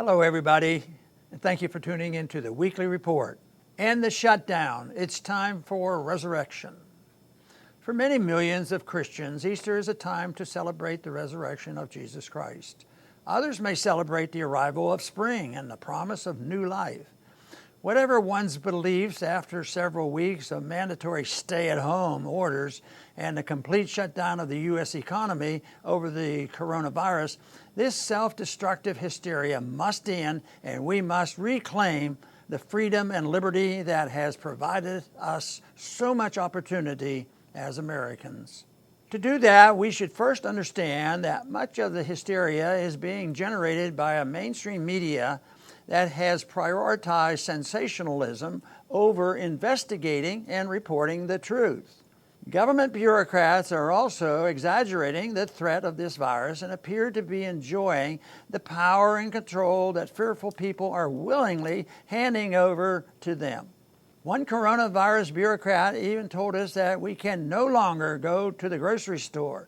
Hello everybody, and thank you for tuning into the weekly report. And the shutdown, it's time for resurrection. For many millions of Christians, Easter is a time to celebrate the resurrection of Jesus Christ. Others may celebrate the arrival of spring and the promise of new life. Whatever one's beliefs, after several weeks of mandatory stay-at-home orders and the complete shutdown of the U.S. economy over the coronavirus, this self-destructive hysteria must end, and we must reclaim the freedom and liberty that has provided us so much opportunity as Americans. To do that, we should first understand that much of the hysteria is being generated by a mainstream media that has prioritized sensationalism over investigating and reporting the truth. Government bureaucrats are also exaggerating the threat of this virus and appear to be enjoying the power and control that fearful people are willingly handing over to them. One coronavirus bureaucrat even told us that we can no longer go to the grocery store,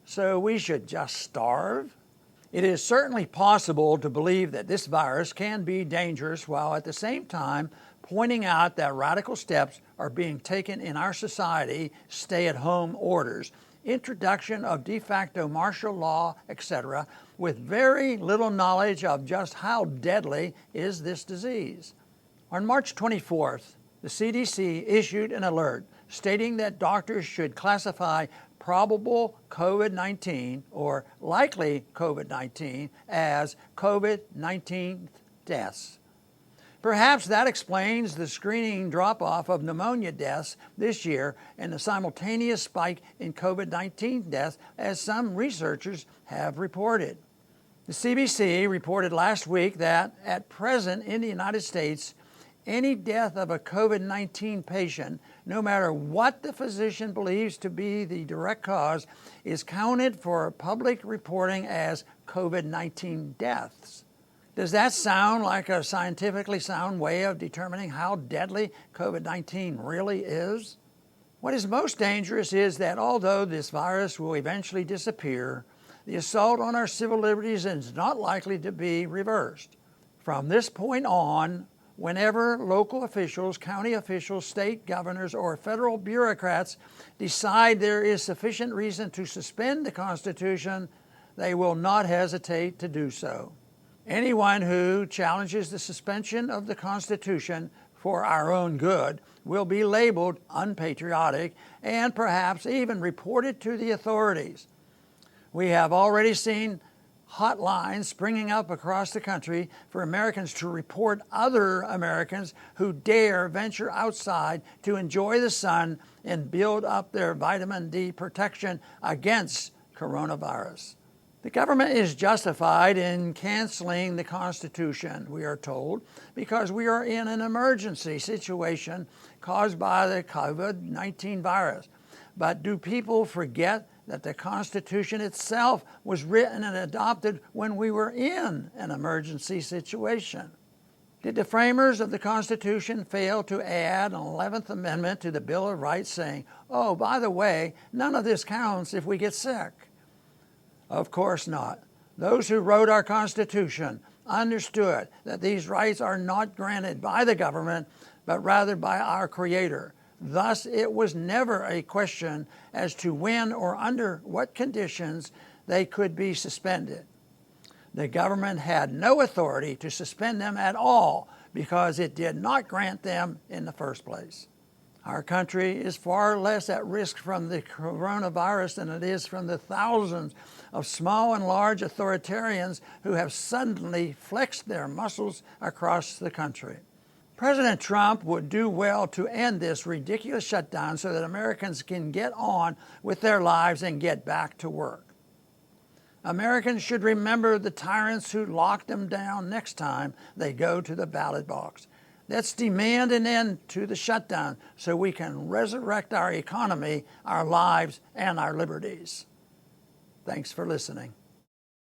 so we should just starve. It is certainly possible to believe that this virus can be dangerous while at the same time pointing out that radical steps are being taken in our society, stay-at-home orders, introduction of de facto martial law, etc., with very little knowledge of just how deadly is this disease. On March 24th, the CDC issued an alert stating that doctors should classify probable COVID-19 or likely COVID-19 as COVID-19 deaths. Perhaps that explains the screening drop-off of pneumonia deaths this year and the simultaneous spike in COVID-19 deaths, as some researchers have reported. The CBC reported last week that at present in the United States, any death of a COVID-19 patient, no matter what the physician believes to be the direct cause, is counted for public reporting as COVID-19 deaths. Does that sound like a scientifically sound way of determining how deadly COVID-19 really is? What is most dangerous is that although this virus will eventually disappear, the assault on our civil liberties is not likely to be reversed. From this point on, whenever local officials, county officials, state governors, or federal bureaucrats decide there is sufficient reason to suspend the Constitution, they will not hesitate to do so. Anyone who challenges the suspension of the Constitution for our own good will be labeled unpatriotic and perhaps even reported to the authorities. We have already seen hotlines springing up across the country for Americans to report other Americans who dare venture outside to enjoy the sun and build up their vitamin D protection against coronavirus. The government is justified in canceling the Constitution, we are told, because we are in an emergency situation caused by the COVID-19 virus. But do people forget that the Constitution itself was written and adopted when we were in an emergency situation? Did the framers of the Constitution fail to add an 11th Amendment to the Bill of Rights saying, oh, by the way, none of this counts if we get sick? Of course not. Those who wrote our Constitution understood that these rights are not granted by the government, but rather by our Creator. Thus, it was never a question as to when or under what conditions they could be suspended. The government had no authority to suspend them at all because it did not grant them in the first place. Our country is far less at risk from the coronavirus than it is from the thousands of small and large authoritarians who have suddenly flexed their muscles across the country. President Trump would do well to end this ridiculous shutdown so that Americans can get on with their lives and get back to work. Americans should remember the tyrants who locked them down next time they go to the ballot box. Let's demand an end to the shutdown so we can resurrect our economy, our lives, and our liberties. Thanks for listening.